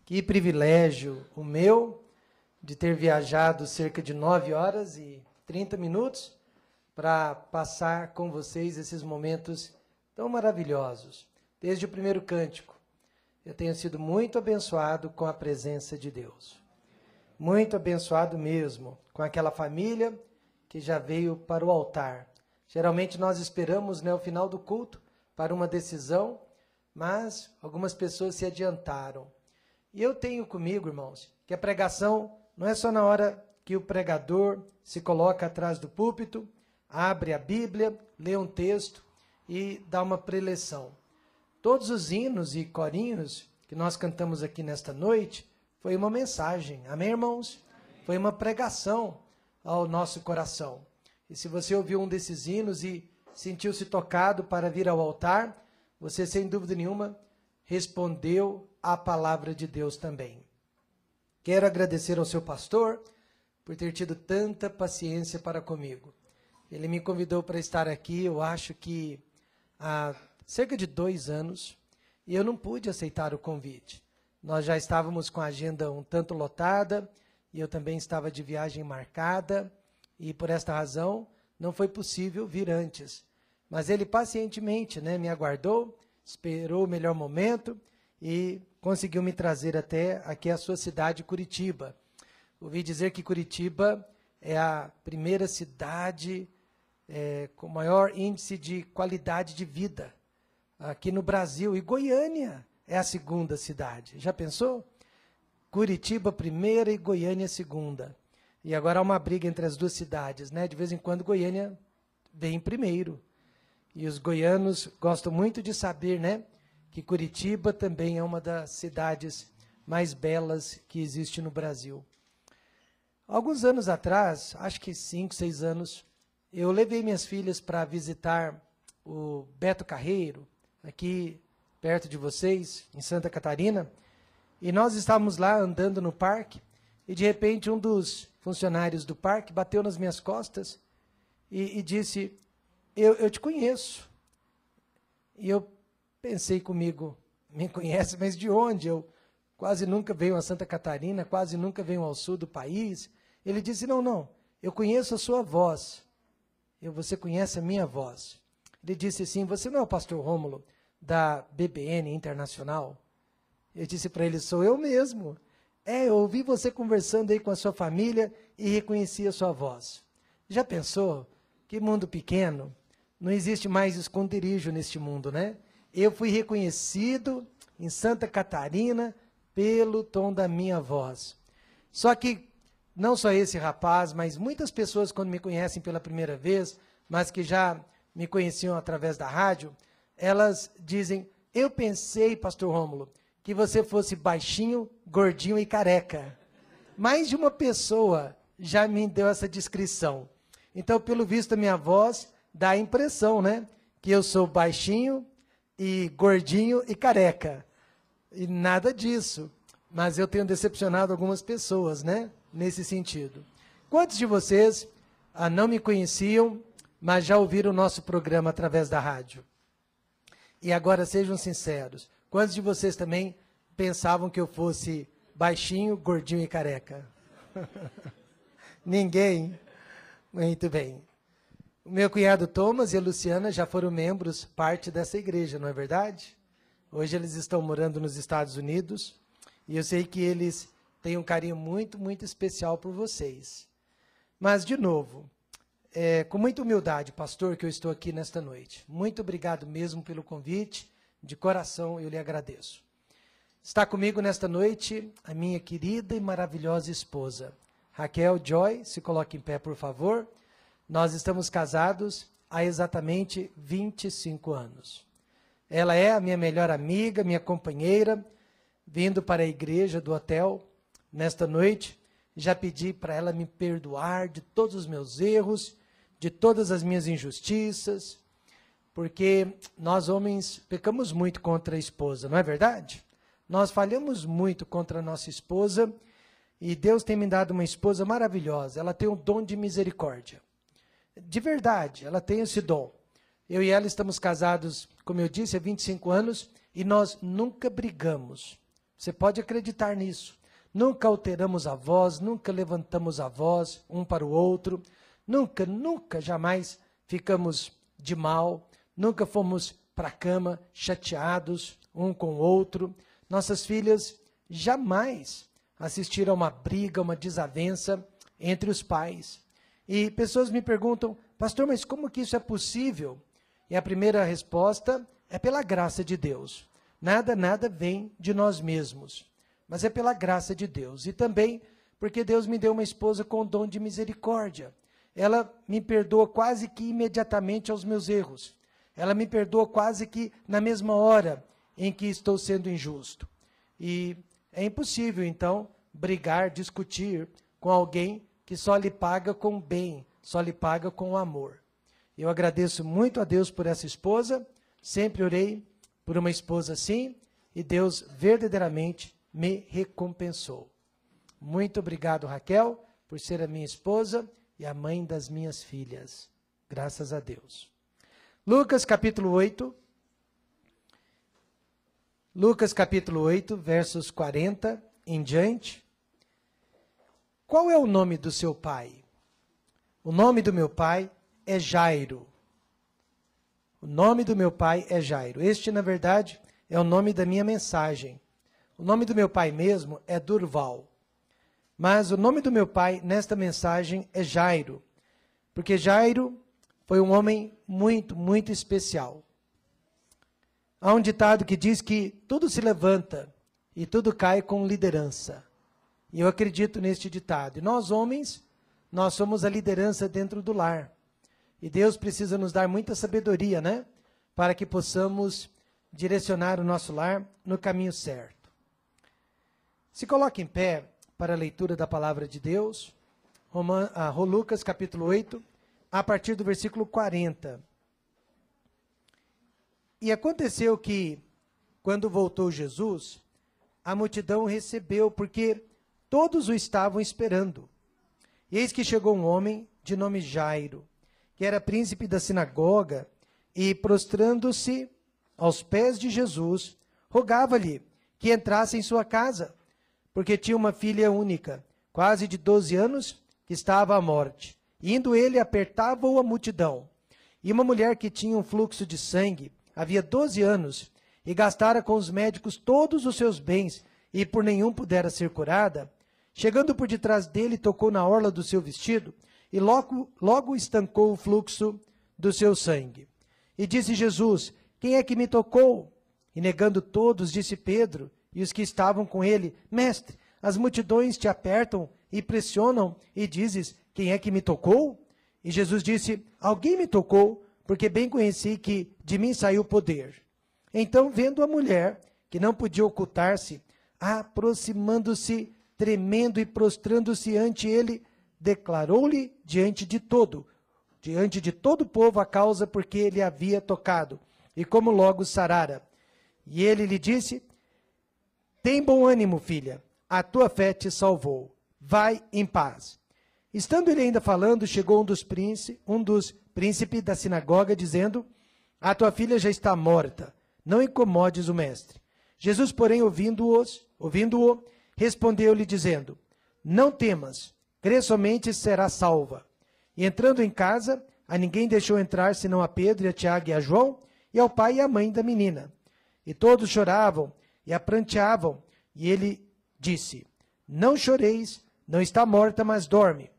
Que privilégio o meu de ter viajado cerca de 9 horas e 30 minutos para passar com vocês esses momentos tão maravilhosos. Desde o primeiro cântico, eu tenho sido muito abençoado com a presença de Deus. Muito abençoado mesmo com aquela família que já veio para o altar. Geralmente nós esperamos, o final do culto para uma decisão, mas algumas pessoas se adiantaram. E eu tenho comigo, irmãos, que a pregação não é só na hora que o pregador se coloca atrás do púlpito, abre a Bíblia, lê um texto e dá uma preleção. Todos os hinos e corinhos que nós cantamos aqui nesta noite foi uma mensagem. Amém, irmãos? Amém. Foi uma pregação ao nosso coração. E se você ouviu um desses hinos e sentiu-se tocado para vir ao altar, você, sem dúvida nenhuma, respondeu à palavra de Deus também. Quero agradecer ao seu pastor por ter tido tanta paciência para comigo. Ele me convidou para estar aqui, eu acho que há cerca de 2 anos, e eu não pude aceitar o convite. Nós já estávamos com a agenda um tanto lotada, e eu também estava de viagem marcada, e por esta razão não foi possível vir antes. Mas ele pacientemente, me aguardou, esperou o melhor momento e conseguiu me trazer até aqui a sua cidade, Curitiba. Ouvi dizer que Curitiba é a primeira cidade com maior índice de qualidade de vida aqui no Brasil. E Goiânia é a segunda cidade. Já pensou? Curitiba primeira e Goiânia segunda. E agora há uma briga entre as duas cidades, De vez em quando Goiânia vem primeiro. E os goianos gostam muito de saber, que Curitiba também é uma das cidades mais belas que existe no Brasil. Alguns anos atrás, acho que 5, 6 anos, eu levei minhas filhas para visitar o Beto Carreiro, aqui perto de vocês, em Santa Catarina, e nós estávamos lá andando no parque, e de repente um dos funcionários do parque bateu nas minhas costas e disse: eu te conheço. E eu pensei comigo, me conhece, mas de onde? Eu quase nunca venho a Santa Catarina, quase nunca venho ao sul do país. Ele disse: não, eu conheço a sua voz. Você conhece a minha voz. Ele disse assim: você não é o pastor Rômulo da BBN Internacional? Eu disse para ele: sou eu mesmo. Eu ouvi você conversando aí com a sua família e reconheci a sua voz. Já pensou? Que mundo pequeno. Não existe mais esconderijo neste mundo, Eu fui reconhecido em Santa Catarina pelo tom da minha voz. Só que não só esse rapaz, mas muitas pessoas quando me conhecem pela primeira vez, mas que já me conheciam através da rádio, elas dizem: eu pensei, pastor Rômulo, que você fosse baixinho, gordinho e careca. Mais de uma pessoa já me deu essa descrição. Então, pelo visto, a minha voz dá a impressão, que eu sou baixinho e gordinho e careca. E nada disso. Mas eu tenho decepcionado algumas pessoas, nesse sentido. Quantos de vocês não me conheciam, mas já ouviram o nosso programa através da rádio? E agora sejam sinceros. Quantos de vocês também pensavam que eu fosse baixinho, gordinho e careca? Ninguém? Muito bem. O meu cunhado Thomas e a Luciana já foram membros, parte dessa igreja, não é verdade? Hoje eles estão morando nos Estados Unidos e eu sei que eles têm um carinho muito, muito especial por vocês. Mas, de novo, com muita humildade, pastor, que eu estou aqui nesta noite. Muito obrigado mesmo pelo convite, de coração eu lhe agradeço. Está comigo nesta noite a minha querida e maravilhosa esposa, Raquel Joy. Se coloque em pé, por favor. Nós estamos casados há exatamente 25 anos. Ela é a minha melhor amiga, minha companheira, vindo para a igreja do hotel nesta noite. Já pedi para ela me perdoar de todos os meus erros, de todas as minhas injustiças, porque nós homens pecamos muito contra a esposa, não é verdade? Nós falhamos muito contra a nossa esposa e Deus tem me dado uma esposa maravilhosa. Ela tem um dom de misericórdia. De verdade, ela tem esse dom. Eu e ela estamos casados, como eu disse, há 25 anos e nós nunca brigamos. Você pode acreditar nisso. Nunca alteramos a voz, nunca levantamos a voz um para o outro, nunca, jamais ficamos de mal, nunca fomos para a cama chateados um com o outro. Nossas filhas jamais assistiram a uma briga, uma desavença entre os pais. E pessoas me perguntam, pastor, mas como que isso é possível? E a primeira resposta é pela graça de Deus. Nada vem de nós mesmos, mas é pela graça de Deus. E também porque Deus me deu uma esposa com dom de misericórdia. Ela me perdoa quase que imediatamente aos meus erros. Ela me perdoa quase que na mesma hora em que estou sendo injusto. E é impossível, então, brigar, discutir com alguém que só lhe paga com bem, só lhe paga com amor. Eu agradeço muito a Deus por essa esposa, sempre orei por uma esposa assim, e Deus verdadeiramente me recompensou. Muito obrigado, Raquel, por ser a minha esposa e a mãe das minhas filhas. Graças a Deus. Lucas capítulo 8, versos 40 em diante. Qual é o nome do seu pai? O nome do meu pai é Jairo. O nome do meu pai é Jairo. Este, na verdade, é o nome da minha mensagem. O nome do meu pai mesmo é Durval. Mas o nome do meu pai nesta mensagem é Jairo. Porque Jairo foi um homem muito especial. Há um ditado que diz que tudo se levanta e tudo cai com liderança. E eu acredito neste ditado. E nós, homens, nós somos a liderança dentro do lar. E Deus precisa nos dar muita sabedoria, né? Para que possamos direcionar o nosso lar no caminho certo. Se coloque em pé para a leitura da palavra de Deus. Lucas capítulo 8, a partir do versículo 40. E aconteceu que, quando voltou Jesus, a multidão o recebeu, porque todos o estavam esperando. E eis que chegou um homem de nome Jairo, que era príncipe da sinagoga, e prostrando-se aos pés de Jesus, rogava-lhe que entrasse em sua casa, porque tinha uma filha única, quase de 12 anos, que estava à morte. Indo ele, apertava-o a multidão. E uma mulher que tinha um fluxo de sangue, havia 12 anos, e gastara com os médicos todos os seus bens, e por nenhum pudera ser curada, chegando por detrás dele, tocou na orla do seu vestido, e logo estancou o fluxo do seu sangue. E disse Jesus, quem é que me tocou? E negando todos, disse Pedro, e os que estavam com ele, mestre, as multidões te apertam e pressionam, e dizes, quem é que me tocou? E Jesus disse, alguém me tocou, porque bem conheci que de mim saiu poder. Então, vendo a mulher, que não podia ocultar-se, aproximando-se, tremendo e prostrando-se ante ele, declarou-lhe diante de todo o povo a causa porque ele havia tocado, e como logo sarara. E ele lhe disse, tem bom ânimo, filha, a tua fé te salvou, vai em paz. Estando ele ainda falando, chegou um dos príncipes da sinagoga, dizendo, a tua filha já está morta, não incomodes o mestre. Jesus, porém, ouvindo-o, respondeu-lhe, dizendo, não temas, crê somente e será salva. E entrando em casa, a ninguém deixou entrar, senão a Pedro, e a Tiago e a João, e ao pai e à mãe da menina. E todos choravam e a pranteavam, e ele disse, não choreis, não está morta, mas dorme.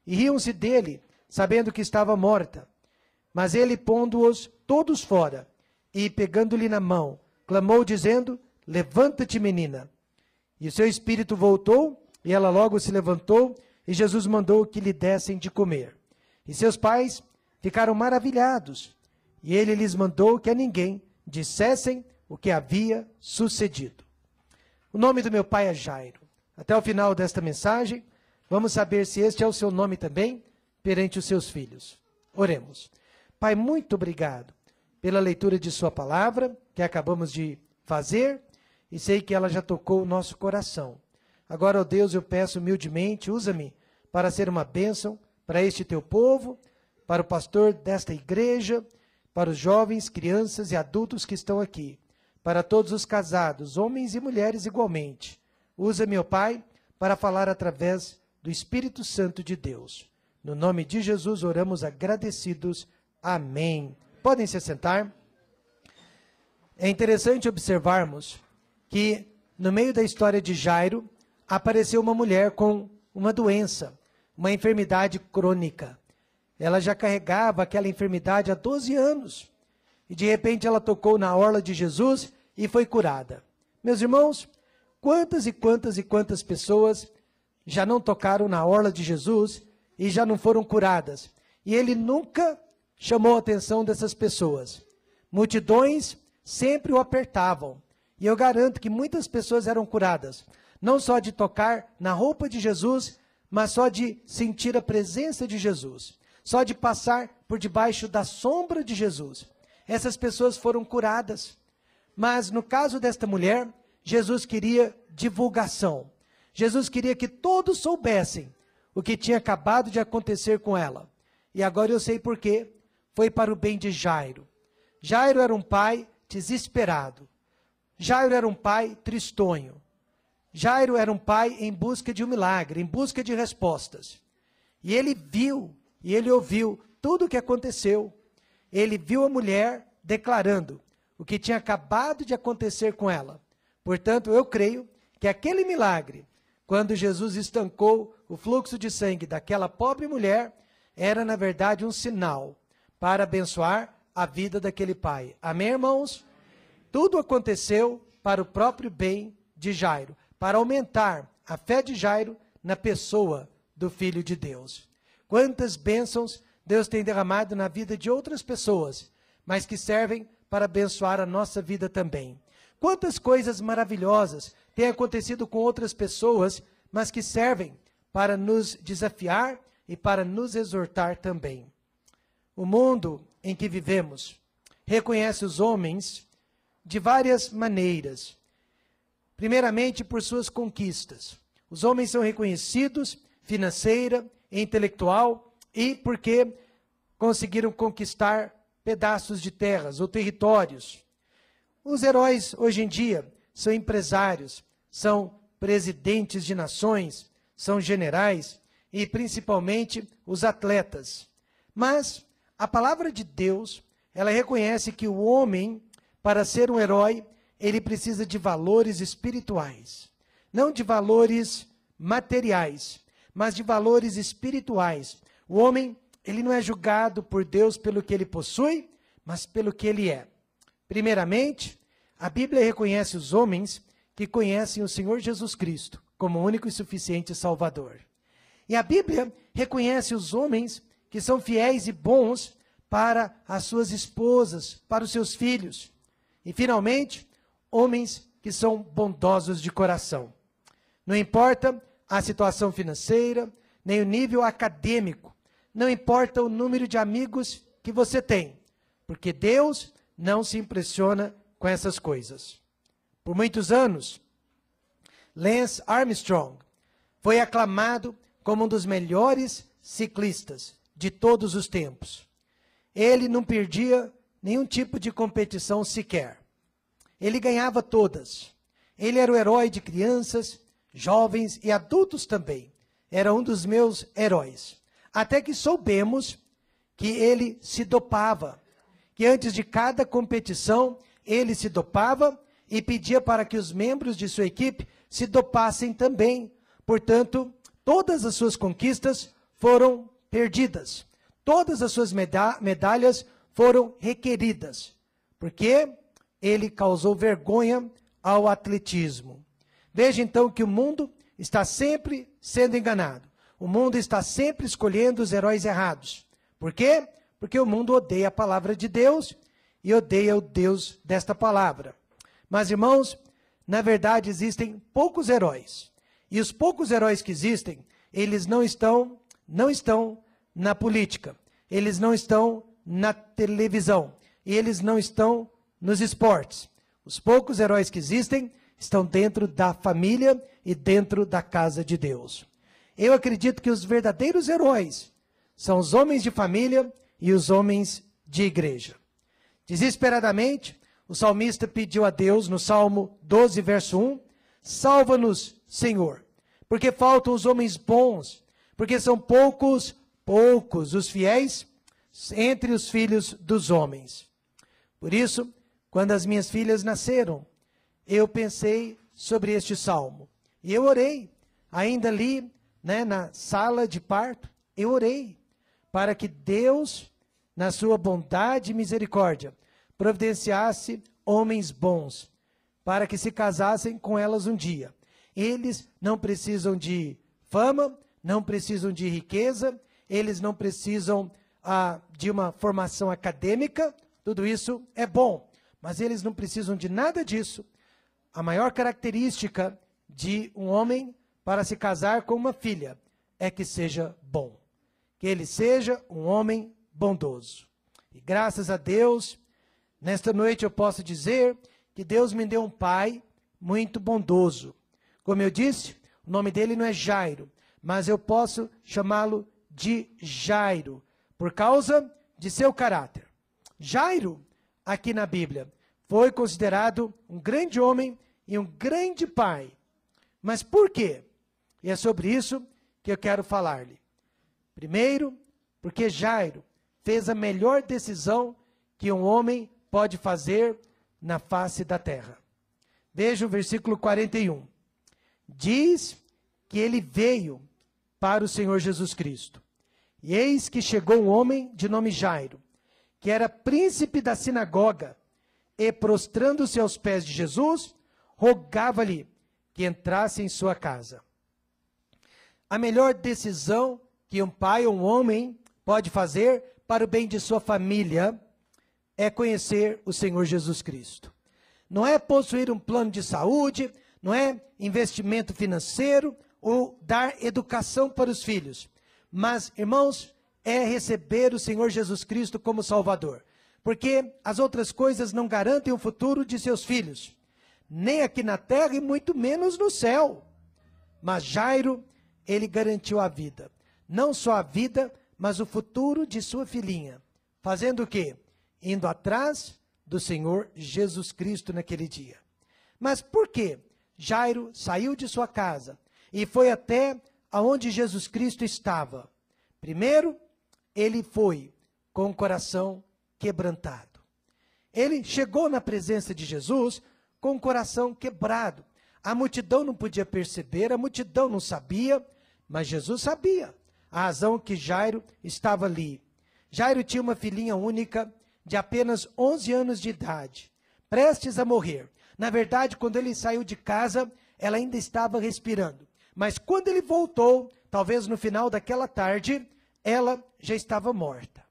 E riam-se dele, sabendo que estava morta. Mas ele, pondo-os todos fora, e pegando-lhe na mão, clamou, dizendo, levanta-te, menina. E o seu espírito voltou, e ela logo se levantou, e Jesus mandou que lhe dessem de comer. E seus pais ficaram maravilhados, e ele lhes mandou que a ninguém dissessem o que havia sucedido. O nome do meu pai é Jairo. Até o final desta mensagem, vamos saber se este é o seu nome também perante os seus filhos. Oremos. Pai, muito obrigado pela leitura de sua palavra, que acabamos de fazer, e sei que ela já tocou o nosso coração. Agora, ó Deus, eu peço humildemente, usa-me para ser uma bênção para este teu povo, para o pastor desta igreja, para os jovens, crianças e adultos que estão aqui. para todos os casados, homens e mulheres igualmente. Usa-me, ó Pai, para falar através do Espírito Santo de Deus. No nome de Jesus oramos agradecidos. Amém. Podem se assentar. É interessante observarmos que no meio da história de Jairo apareceu uma mulher com uma doença, uma enfermidade crônica. Ela já carregava aquela enfermidade há 12 anos. E de repente ela tocou na orla de Jesus e foi curada. Meus irmãos, quantas e quantas e quantas pessoas já não tocaram na orla de Jesus e já não foram curadas? E ele nunca chamou a atenção dessas pessoas. Multidões sempre o apertavam. E eu garanto que muitas pessoas eram curadas, não só de tocar na roupa de Jesus, mas só de sentir a presença de Jesus, só de passar por debaixo da sombra de Jesus. Essas pessoas foram curadas. Mas no caso desta mulher, Jesus queria divulgação. Jesus queria que todos soubessem o que tinha acabado de acontecer com ela. E agora eu sei por quê. Foi para o bem de Jairo. Jairo era um pai desesperado. Jairo era um pai tristonho. Jairo era um pai em busca de um milagre, em busca de respostas. E ele viu, e ele ouviu tudo o que aconteceu. Ele viu a mulher declarando o que tinha acabado de acontecer com ela. Portanto, eu creio que aquele milagre, quando Jesus estancou o fluxo de sangue daquela pobre mulher, era, na verdade, um sinal para abençoar a vida daquele pai. Amém, irmãos? Tudo aconteceu para o próprio bem de Jairo, para aumentar a fé de Jairo na pessoa do Filho de Deus. Quantas bênçãos Deus tem derramado na vida de outras pessoas, mas que servem para abençoar a nossa vida também. Quantas coisas maravilhosas têm acontecido com outras pessoas, mas que servem para nos desafiar e para nos exortar também. O mundo em que vivemos reconhece os homens de várias maneiras. Primeiramente, por suas conquistas. Os homens são reconhecidos financeira, intelectual e porque conseguiram conquistar pedaços de terras ou territórios. Os heróis, hoje em dia, são empresários, são presidentes de nações, são generais e, principalmente, os atletas. Mas a palavra de Deus, ela reconhece que o homem, para ser um herói, ele precisa de valores espirituais. Não de valores materiais, mas de valores espirituais. O homem, ele não é julgado por Deus pelo que ele possui, mas pelo que ele é. Primeiramente, a Bíblia reconhece os homens que conhecem o Senhor Jesus Cristo como único e suficiente Salvador. E a Bíblia reconhece os homens que são fiéis e bons para as suas esposas, para os seus filhos. E, finalmente, homens que são bondosos de coração. Não importa a situação financeira, nem o nível acadêmico. Não importa o número de amigos que você tem. Porque Deus não se impressiona com essas coisas. Por muitos anos, Lance Armstrong foi aclamado como um dos melhores ciclistas de todos os tempos. Ele não perdia nenhum tipo de competição sequer. Ele ganhava todas. Ele era o herói de crianças, jovens e adultos também. Era um dos meus heróis. Até que soubemos que ele se dopava. Que antes de cada competição, ele se dopava e pedia para que os membros de sua equipe se dopassem também. Portanto, todas as suas conquistas foram perdidas. Todas as suas medalhas foram requeridas. Porque ele causou vergonha ao atletismo. Veja então que o mundo está sempre sendo enganado. O mundo está sempre escolhendo os heróis errados. Por quê? Porque o mundo odeia a palavra de Deus e odeia o Deus desta palavra. Mas, irmãos, na verdade existem poucos heróis. E os poucos heróis que existem, eles não estão na política. Eles não estão na televisão. E eles não estão nos esportes. Os poucos heróis que existem estão dentro da família e dentro da casa de Deus. Eu acredito que os verdadeiros heróis são os homens de família e os homens de igreja. Desesperadamente, o salmista pediu a Deus, no Salmo 12, verso 1, salva-nos, Senhor, porque faltam os homens bons, porque são poucos os fiéis entre os filhos dos homens. Por isso, quando as minhas filhas nasceram, eu pensei sobre este salmo. E eu orei, ainda ali, na sala de parto, eu orei para que Deus, na sua bondade e misericórdia, providenciasse homens bons, para que se casassem com elas um dia. Eles não precisam de fama, não precisam de riqueza, eles não precisam de uma formação acadêmica, tudo isso é bom, mas eles não precisam de nada disso. A maior característica de um homem para se casar com uma filha é que seja bom, que ele seja um homem bondoso. E graças a Deus, nesta noite eu posso dizer que Deus me deu um pai muito bondoso. Como eu disse, o nome dele não é Jairo, mas eu posso chamá-lo de Jairo, por causa de seu caráter. Jairo, aqui na Bíblia, foi considerado um grande homem e um grande pai. Mas por quê? E é sobre isso que eu quero falar-lhe. Primeiro, porque Jairo fez a melhor decisão que um homem pode fazer na face da terra. Veja o versículo 41. Diz que ele veio para o Senhor Jesus Cristo. E eis que chegou um homem de nome Jairo, que era príncipe da sinagoga, e prostrando-se aos pés de Jesus, rogava-lhe que entrasse em sua casa. A melhor decisão que um pai ou um homem pode fazer para o bem de sua família é conhecer o Senhor Jesus Cristo. Não é possuir um plano de saúde, não é investimento financeiro ou dar educação para os filhos. Mas, irmãos, é receber o Senhor Jesus Cristo como Salvador. Porque as outras coisas não garantem o futuro de seus filhos. Nem aqui na terra e muito menos no céu. Mas Jairo, ele garantiu a vida. Não só a vida, mas o futuro de sua filhinha. Fazendo o quê? Indo atrás do Senhor Jesus Cristo naquele dia. Mas por quê? Jairo saiu de sua casa e foi até aonde Jesus Cristo estava. Primeiro, ele foi com o coração quebrantado. Ele chegou na presença de Jesus com o coração quebrado. A multidão não podia perceber, a multidão não sabia, mas Jesus sabia a razão que Jairo estava ali. Jairo tinha uma filhinha única de apenas 11 anos de idade, prestes a morrer. Na verdade, quando ele saiu de casa, ela ainda estava respirando. Mas quando ele voltou, talvez no final daquela tarde, ela já estava morta.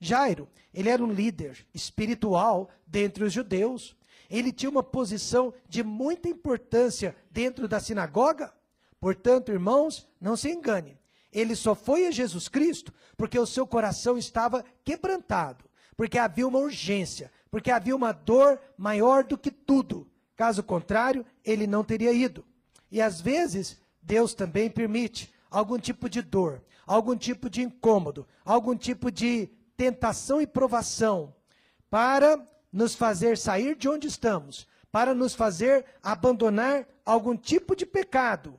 Jairo, ele era um líder espiritual dentre os judeus. Ele tinha uma posição de muita importância dentro da sinagoga. Portanto, irmãos, não se engane. Ele só foi a Jesus Cristo porque o seu coração estava quebrantado, porque havia uma urgência, porque havia uma dor maior do que tudo. Caso contrário, ele não teria ido. E às vezes, Deus também permite algum tipo de dor, algum tipo de incômodo, algum tipo de tentação e provação, para nos fazer sair de onde estamos, para nos fazer abandonar algum tipo de pecado.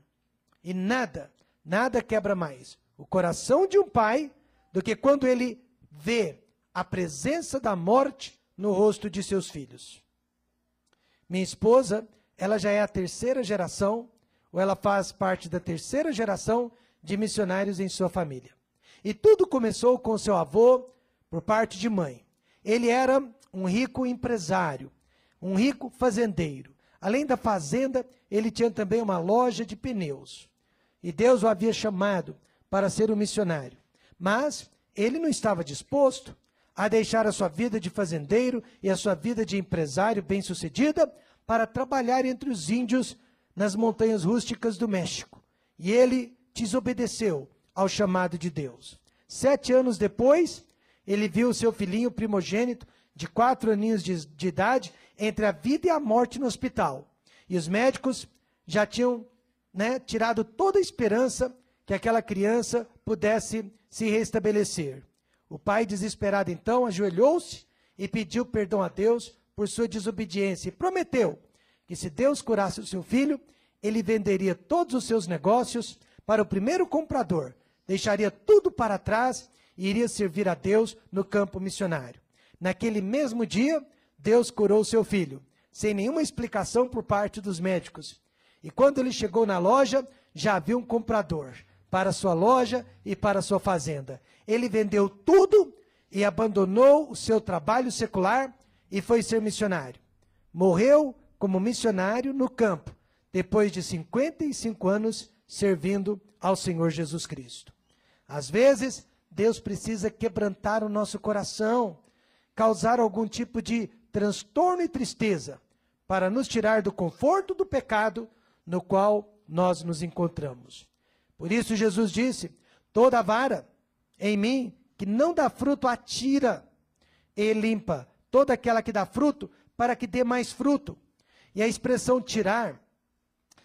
E nada quebra mais o coração de um pai do que quando ele vê a presença da morte no rosto de seus filhos. Minha esposa, ela já é a terceira geração, ou ela faz parte da terceira geração de missionários em sua família. E tudo começou com seu avô, por parte de mãe. Ele era um rico empresário, um rico fazendeiro. Além da fazenda, ele tinha também uma loja de pneus. E Deus o havia chamado para ser um missionário. Mas ele não estava disposto a deixar a sua vida de fazendeiro e a sua vida de empresário bem-sucedida para trabalhar entre os índios nas montanhas rústicas do México. E ele desobedeceu ao chamado de Deus. 7 anos depois, ele viu o seu filhinho primogênito, de 4 aninhos de idade, entre a vida e a morte no hospital. E os médicos já tinham tirado toda a esperança que aquela criança pudesse se restabelecer. O pai, desesperado então, ajoelhou-se e pediu perdão a Deus por sua desobediência e prometeu que se Deus curasse o seu filho, ele venderia todos os seus negócios para o primeiro comprador, deixaria tudo para trás e iria servir a Deus no campo missionário. Naquele mesmo dia, Deus curou seu filho, sem nenhuma explicação por parte dos médicos. E quando ele chegou na loja, já havia um comprador para sua loja e para sua fazenda. Ele vendeu tudo e abandonou o seu trabalho secular e foi ser missionário. Morreu como missionário no campo, depois de 55 anos servindo ao Senhor Jesus Cristo. Às vezes, Deus precisa quebrantar o nosso coração, causar algum tipo de transtorno e tristeza, para nos tirar do conforto do pecado no qual nós nos encontramos. Por isso Jesus disse, toda vara em mim que não dá fruto, atira e limpa toda aquela que dá fruto, para que dê mais fruto. E a expressão tirar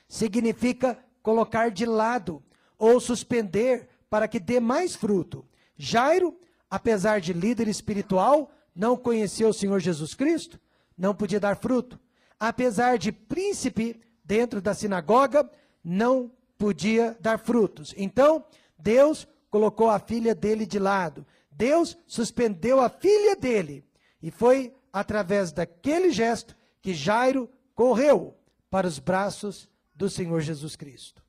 significa colocar de lado ou suspender para que dê mais fruto. Jairo, apesar de líder espiritual, não conhecia o Senhor Jesus Cristo, não podia dar fruto. Apesar de príncipe dentro da sinagoga, não podia dar frutos. Então, Deus colocou a filha dele de lado. Deus suspendeu a filha dele. E foi através daquele gesto que Jairo correu para os braços do Senhor Jesus Cristo.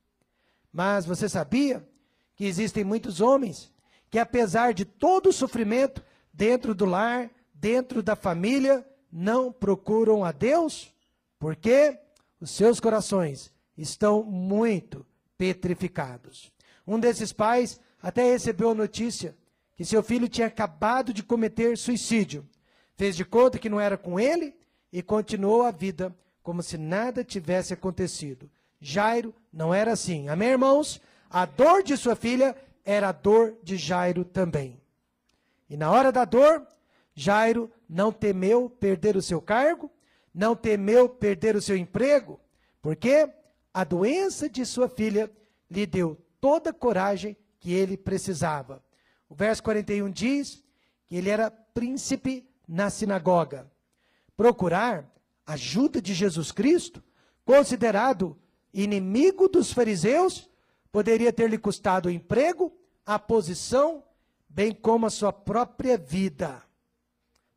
Mas você sabia que existem muitos homens que, apesar de todo o sofrimento dentro do lar, dentro da família, não procuram a Deus? Porque os seus corações estão muito petrificados. Um desses pais até recebeu a notícia que seu filho tinha acabado de cometer suicídio. Fez de conta que não era com ele e continuou a vida como se nada tivesse acontecido. Jairo não era assim. Amém, irmãos? A dor de sua filha era a dor de Jairo também. E na hora da dor, Jairo não temeu perder o seu cargo, não temeu perder o seu emprego, porque a doença de sua filha lhe deu toda a coragem que ele precisava. O verso 41 diz que ele era príncipe na sinagoga. Procurar a ajuda de Jesus Cristo, considerado inimigo dos fariseus, poderia ter lhe custado o emprego, a posição, bem como a sua própria vida.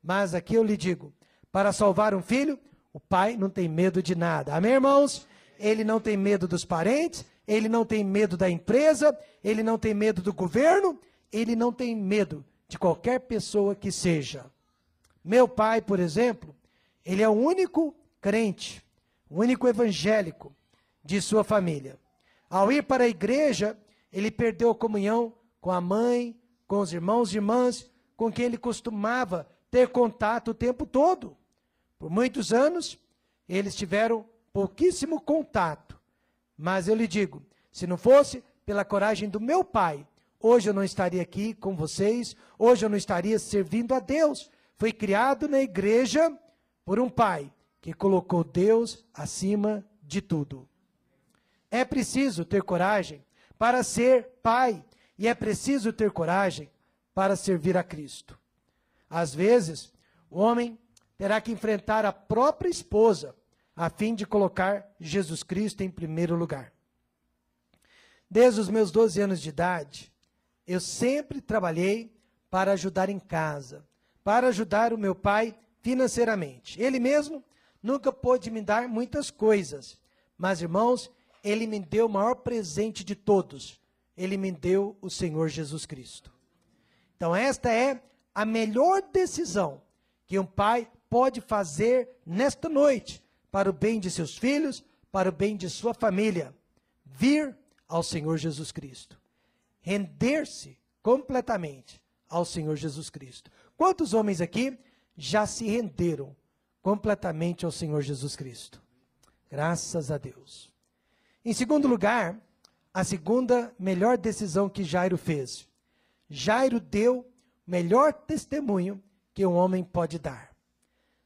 Mas aqui eu lhe digo, para salvar um filho, o pai não tem medo de nada. Amém, irmãos? Ele não tem medo dos parentes, ele não tem medo da empresa, ele não tem medo do governo, ele não tem medo de qualquer pessoa que seja. Meu pai, por exemplo, ele é o único crente, o único evangélico de sua família. Ao ir para a igreja, ele perdeu a comunhão com a mãe, com os irmãos e irmãs, com quem ele costumava ter contato o tempo todo. Por muitos anos, eles tiveram pouquíssimo contato. Mas eu lhe digo, se não fosse pela coragem do meu pai, hoje eu não estaria aqui com vocês, hoje eu não estaria servindo a Deus. Foi criado na igreja por um pai que colocou Deus acima de tudo. É preciso ter coragem para ser pai, e é preciso ter coragem para servir a Cristo. Às vezes, o homem terá que enfrentar a própria esposa, a fim de colocar Jesus Cristo em primeiro lugar. Desde os meus 12 anos de idade, eu sempre trabalhei para ajudar em casa, para ajudar o meu pai financeiramente. Ele mesmo nunca pôde me dar muitas coisas, mas, irmãos, ele me deu o maior presente de todos. Ele me deu o Senhor Jesus Cristo. Então, esta é a melhor decisão que um pai pode fazer nesta noite, para o bem de seus filhos, para o bem de sua família. Vir ao Senhor Jesus Cristo. Render-se completamente ao Senhor Jesus Cristo. Quantos homens aqui já se renderam completamente ao Senhor Jesus Cristo? Graças a Deus. Em segundo lugar, a segunda melhor decisão que Jairo fez. Jairo deu o melhor testemunho que um homem pode dar.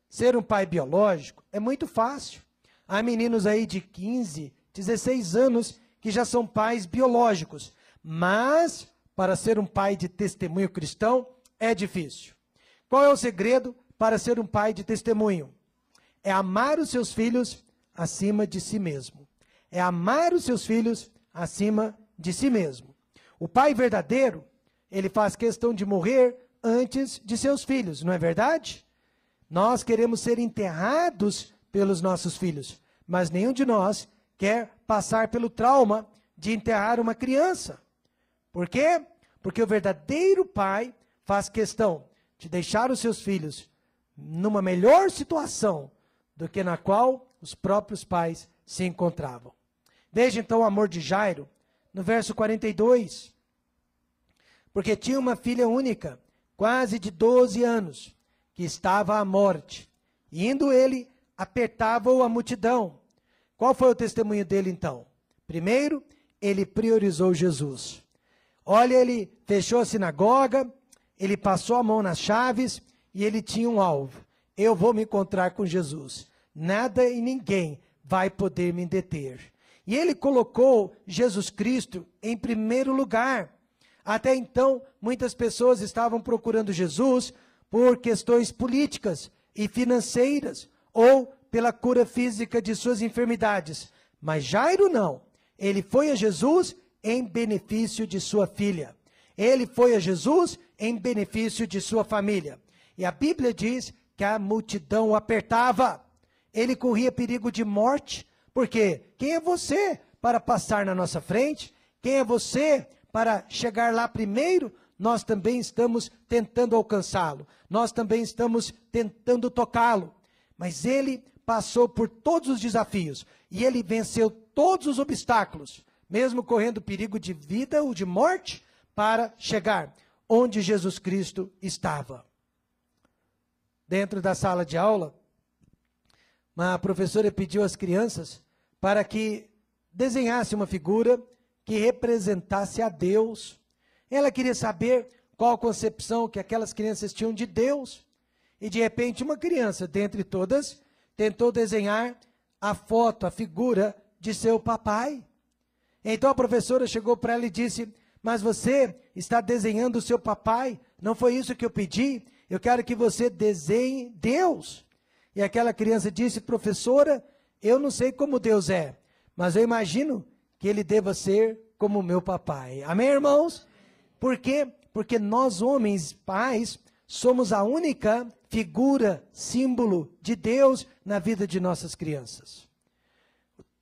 Ser um pai biológico é muito fácil. Há meninos aí de 15, 16 anos que já são pais biológicos. Mas, para ser um pai de testemunho cristão, é difícil. Qual é o segredo para ser um pai de testemunho? é amar os seus filhos acima de si mesmo. É amar os seus filhos acima de si mesmo. O pai verdadeiro, ele faz questão de morrer antes de seus filhos, não é verdade? Nós queremos ser enterrados pelos nossos filhos, mas nenhum de nós quer passar pelo trauma de enterrar uma criança. Por quê? Porque o verdadeiro pai faz questão de deixar os seus filhos numa melhor situação do que na qual os próprios pais se encontravam. Veja então o amor de Jairo, no verso 42. Porque tinha uma filha única, quase de 12 anos, que estava à morte. E indo ele, apertava-o a multidão. Qual foi o testemunho dele então? Primeiro, ele priorizou Jesus. Olha, ele fechou a sinagoga, ele passou a mão nas chaves e ele tinha um alvo. Eu vou me encontrar com Jesus. Nada e ninguém vai poder me deter. E ele colocou Jesus Cristo em primeiro lugar. Até então, muitas pessoas estavam procurando Jesus por questões políticas e financeiras ou pela cura física de suas enfermidades. Mas Jairo não. Ele foi a Jesus em benefício de sua filha. Ele foi a Jesus em benefício de sua família. E a Bíblia diz que a multidão o apertava. Ele corria perigo de morte, porque quem é você para passar na nossa frente? Quem é você para chegar lá primeiro? Nós também estamos tentando alcançá-lo. Nós também estamos tentando tocá-lo. Mas ele passou por todos os desafios e ele venceu todos os obstáculos, mesmo correndo perigo de vida ou de morte, para chegar onde Jesus Cristo estava. Dentro da sala de aula, uma professora pediu às crianças para que desenhasse uma figura que representasse a Deus. Ela queria saber qual a concepção que aquelas crianças tinham de Deus. E de repente uma criança, dentre todas, tentou desenhar a foto, a figura de seu papai. Então a professora chegou para ela e disse: mas você está desenhando o seu papai? Não foi isso que eu pedi? Eu quero que você desenhe Deus. E aquela criança disse: professora, eu não sei como Deus é, mas eu imagino que ele deva ser como o meu papai. Amém, irmãos? Por quê? Porque nós, homens, pais, somos a única figura, símbolo de Deus na vida de nossas crianças.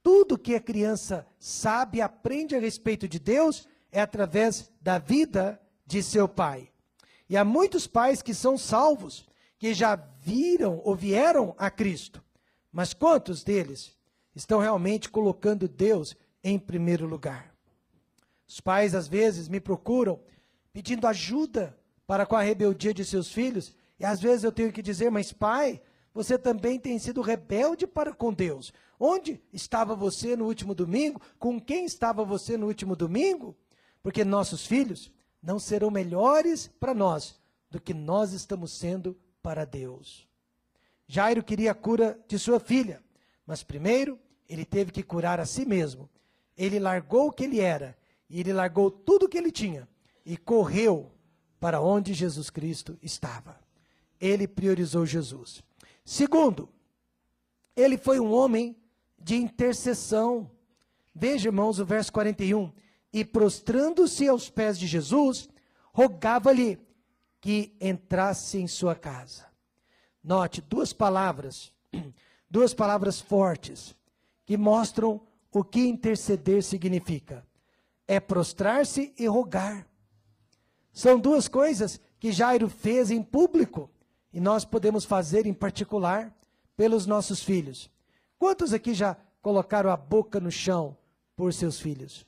Tudo que a criança sabe e aprende a respeito de Deus é através da vida de seu pai. E há muitos pais que são salvos, que já viram ou vieram a Cristo. Mas quantos deles estão realmente colocando Deus em primeiro lugar? Os pais às vezes me procuram pedindo ajuda para com a rebeldia de seus filhos. E às vezes eu tenho que dizer: mas pai, você também tem sido rebelde para com Deus. Onde estava você no último domingo? Com quem estava você no último domingo? Porque nossos filhos não serão melhores para nós do que nós estamos sendo para Deus. Jairo queria a cura de sua filha, mas primeiro ele teve que curar a si mesmo. Ele largou o que ele era, e ele largou tudo o que ele tinha, e correu para onde Jesus Cristo estava. Ele priorizou Jesus. Segundo, ele foi um homem de intercessão. Veja, irmãos, o verso 41. E prostrando-se aos pés de Jesus, rogava-lhe que entrasse em sua casa. Note duas palavras fortes, que mostram o que interceder significa. É prostrar-se e rogar. São duas coisas que Jairo fez em público, e nós podemos fazer em particular pelos nossos filhos. Quantos aqui já colocaram a boca no chão por seus filhos?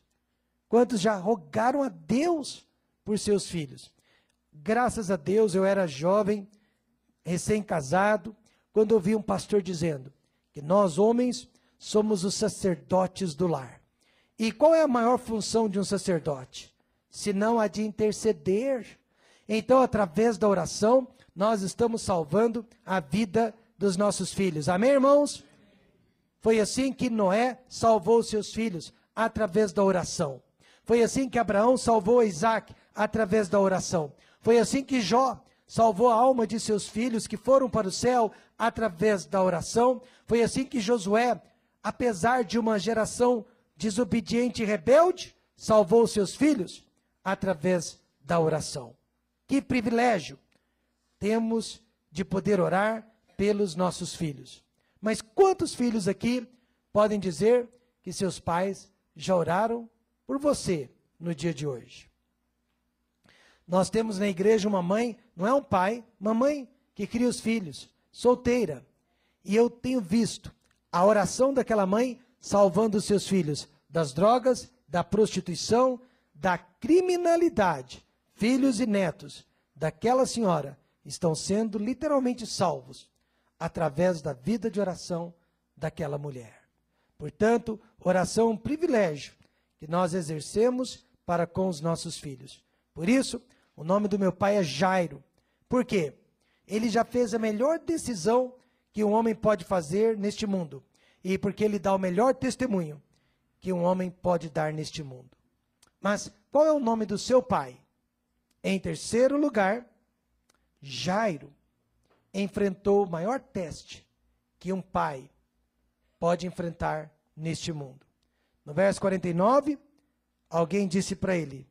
Quantos já rogaram a Deus por seus filhos? Graças a Deus, eu era jovem, recém-casado, quando ouvi um pastor dizendo que nós, homens, somos os sacerdotes do lar. E qual é a maior função de um sacerdote? Senão a de interceder. Então, através da oração, nós estamos salvando a vida dos nossos filhos. Amém, irmãos? Foi assim que Noé salvou seus filhos, através da oração. Foi assim que Abraão salvou Isaac, através da oração. Foi assim que Jó salvou a alma de seus filhos que foram para o céu através da oração. Foi assim que Josué, apesar de uma geração desobediente e rebelde, salvou seus filhos através da oração. Que privilégio temos de poder orar pelos nossos filhos. Mas quantos filhos aqui podem dizer que seus pais já oraram por você no dia de hoje? Nós temos na igreja uma mãe, não é um pai, uma mãe que cria os filhos, solteira. E eu tenho visto a oração daquela mãe salvando os seus filhos das drogas, da prostituição, da criminalidade. Filhos e netos daquela senhora estão sendo literalmente salvos através da vida de oração daquela mulher. Portanto, oração é um privilégio que nós exercemos para com os nossos filhos. Por isso, o nome do meu pai é Jairo. Por quê? Ele já fez a melhor decisão que um homem pode fazer neste mundo. E porque ele dá o melhor testemunho que um homem pode dar neste mundo. Mas qual é o nome do seu pai? Em terceiro lugar, Jairo enfrentou o maior teste que um pai pode enfrentar neste mundo. No verso 49, alguém disse para ele: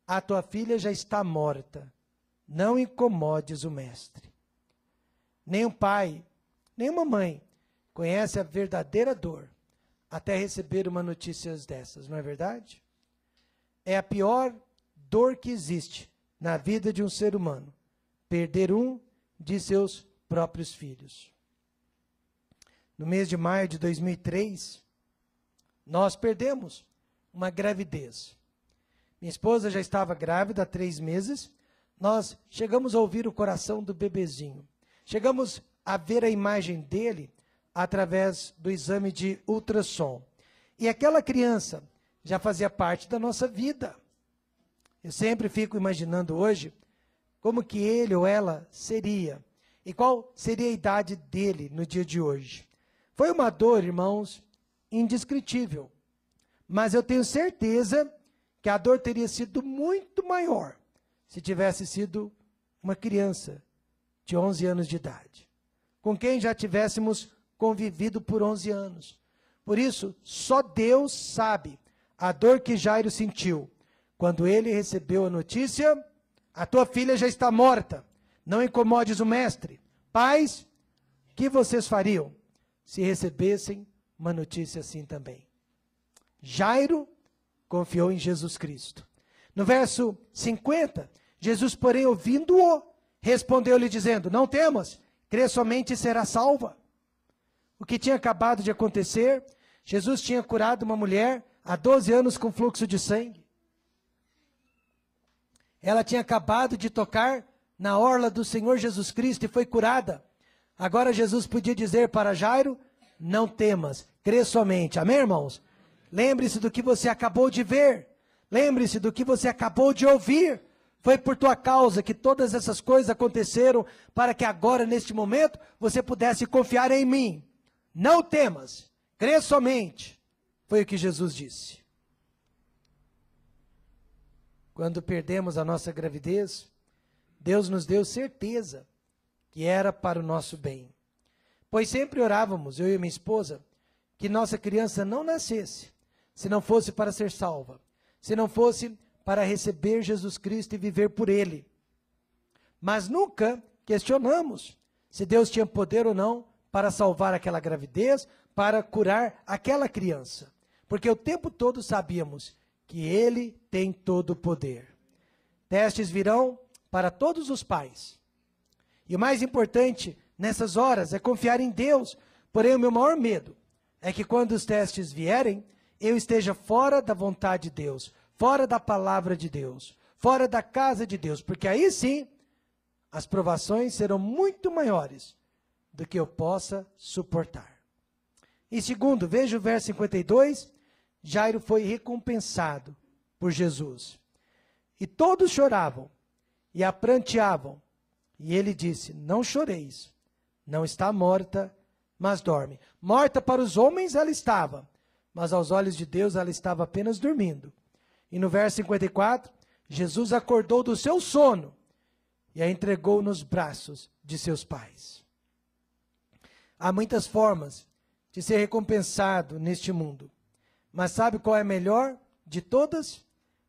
a tua filha já está morta, não incomodes o mestre. Nenhum pai, nenhuma mãe conhece a verdadeira dor até receber uma notícia dessas, não é verdade? É a pior dor que existe na vida de um ser humano, perder um de seus próprios filhos. No mês de maio de 2003, nós perdemos uma gravidez. Minha esposa já estava grávida há 3 meses. Nós chegamos a ouvir o coração do bebezinho. Chegamos a ver a imagem dele através do exame de ultrassom. E aquela criança já fazia parte da nossa vida. Eu sempre fico imaginando hoje como que ele ou ela seria. E qual seria a idade dele no dia de hoje. Foi uma dor, irmãos, indescritível. Mas eu tenho certeza que a dor teria sido muito maior se tivesse sido uma criança de 11 anos de idade, com quem já tivéssemos convivido por 11 anos. Por isso, só Deus sabe a dor que Jairo sentiu quando ele recebeu a notícia: a tua filha já está morta, não incomodes o mestre. Pais, o que vocês fariam se recebessem uma notícia assim também? Jairo confiou em Jesus Cristo. No verso 50, Jesus, porém, ouvindo-o, respondeu-lhe dizendo: não temas, crê somente e será salva. O que tinha acabado de acontecer, Jesus tinha curado uma mulher há 12 anos com fluxo de sangue. Ela tinha acabado de tocar na orla do Senhor Jesus Cristo e foi curada. Agora Jesus podia dizer para Jairo: não temas, crê somente. Amém, irmãos? Lembre-se do que você acabou de ver. Lembre-se do que você acabou de ouvir. Foi por tua causa que todas essas coisas aconteceram, para que agora, neste momento, você pudesse confiar em mim. Não temas, crê somente. Foi o que Jesus disse. Quando perdemos a nossa gravidez, Deus nos deu certeza que era para o nosso bem. Pois sempre orávamos, eu e minha esposa, que nossa criança não nascesse, se não fosse para ser salva, se não fosse para receber Jesus Cristo e viver por Ele. Mas nunca questionamos se Deus tinha poder ou não para salvar aquela gravidez, para curar aquela criança. Porque o tempo todo sabíamos que Ele tem todo o poder. Testes virão para todos os pais. E o mais importante nessas horas é confiar em Deus. Porém, o meu maior medo é que quando os testes vierem, eu esteja fora da vontade de Deus, fora da palavra de Deus, fora da casa de Deus, porque aí sim, as provações serão muito maiores do que eu possa suportar. E segundo, veja o verso 52, Jairo foi recompensado por Jesus. E todos choravam e a pranteavam. E ele disse: não choreis, não está morta, mas dorme. Morta para os homens ela estava, mas aos olhos de Deus ela estava apenas dormindo. E no verso 54, Jesus acordou do seu sono e a entregou nos braços de seus pais. Há muitas formas de ser recompensado neste mundo, mas sabe qual é a melhor de todas?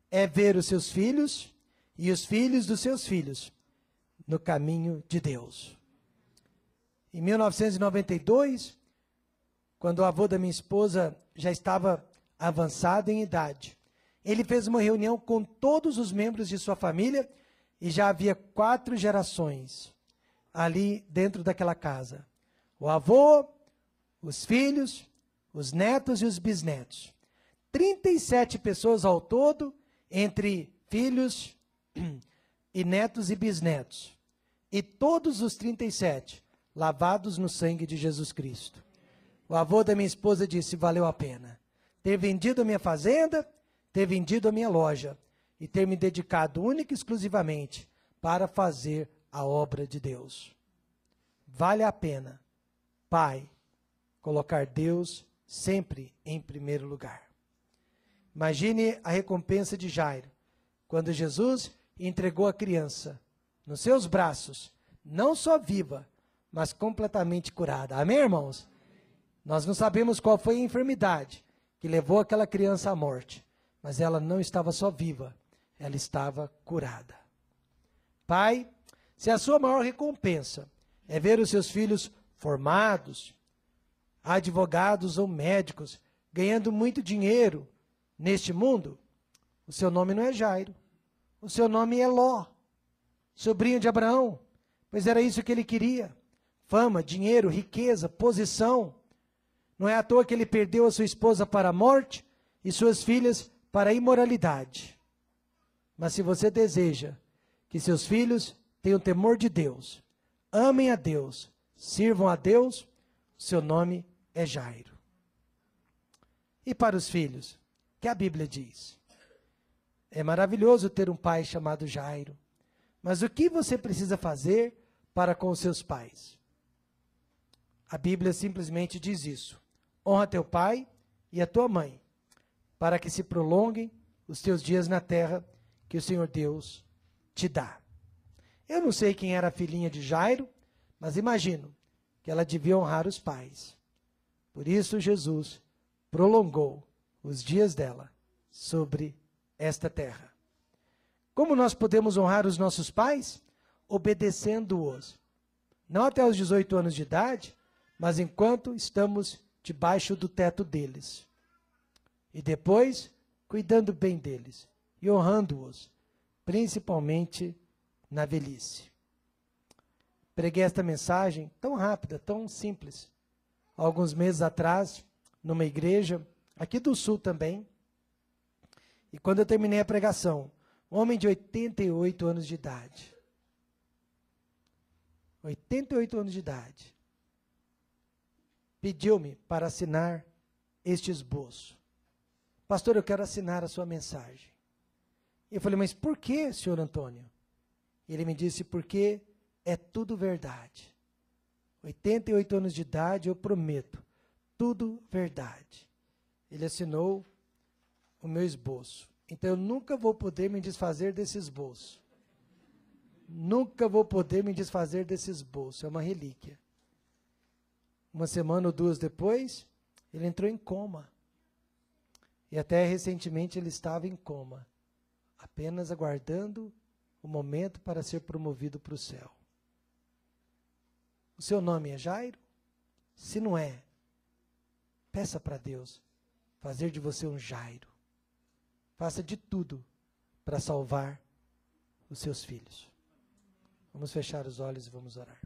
É ver os seus filhos e os filhos dos seus filhos no caminho de Deus. Em 1992, quando o avô da minha esposa já estava avançado em idade, ele fez uma reunião com todos os membros de sua família e já havia 4 gerações ali dentro daquela casa. O avô, os filhos, os netos e os bisnetos. 37 pessoas ao todo, entre filhos e netos e bisnetos. E todos os 37 lavados no sangue de Jesus Cristo. O avô da minha esposa disse: valeu a pena ter vendido a minha fazenda, ter vendido a minha loja e ter me dedicado única e exclusivamente para fazer a obra de Deus. Vale a pena, pai, colocar Deus sempre em primeiro lugar. Imagine a recompensa de Jairo, quando Jesus entregou a criança nos seus braços, não só viva, mas completamente curada. Amém, irmãos? Nós não sabemos qual foi a enfermidade que levou aquela criança à morte, mas ela não estava só viva, ela estava curada. Pai, se a sua maior recompensa é ver os seus filhos formados, advogados ou médicos, ganhando muito dinheiro neste mundo, o seu nome não é Jairo, o seu nome é Ló, sobrinho de Abraão, pois era isso que ele queria: fama, dinheiro, riqueza, posição. Não é à toa que ele perdeu a sua esposa para a morte e suas filhas para a imoralidade. Mas se você deseja que seus filhos tenham temor de Deus, amem a Deus, sirvam a Deus, seu nome é Jairo. E para os filhos, que a Bíblia diz? É maravilhoso ter um pai chamado Jairo, mas o que você precisa fazer para com os seus pais? A Bíblia simplesmente diz isso: honra teu pai e a tua mãe, para que se prolonguem os teus dias na terra que o Senhor Deus te dá. Eu não sei quem era a filhinha de Jairo, mas imagino que ela devia honrar os pais. Por isso Jesus prolongou os dias dela sobre esta terra. Como nós podemos honrar os nossos pais? Obedecendo-os. Não até os 18 anos de idade, mas enquanto estamos debaixo do teto deles. E depois, cuidando bem deles e honrando-os, principalmente na velhice. Preguei esta mensagem tão rápida, tão simples, alguns meses atrás, numa igreja, aqui do Sul também. E quando eu terminei a pregação, um homem de 88 anos de idade, 88 anos de idade, pediu-me para assinar este esboço. Pastor, eu quero assinar a sua mensagem. Eu falei: mas por que, senhor Antônio? Ele me disse: porque é tudo verdade. 88 anos de idade, eu prometo, tudo verdade. Ele assinou o meu esboço. Então eu nunca vou poder me desfazer desse esboço. Nunca vou poder me desfazer desse esboço. É uma relíquia. Uma semana ou 2 depois, ele entrou em coma. E até recentemente ele estava em coma, apenas aguardando o momento para ser promovido para o céu. O seu nome é Jairo? Se não é, peça para Deus fazer de você um Jairo. Faça de tudo para salvar os seus filhos. Vamos fechar os olhos e vamos orar.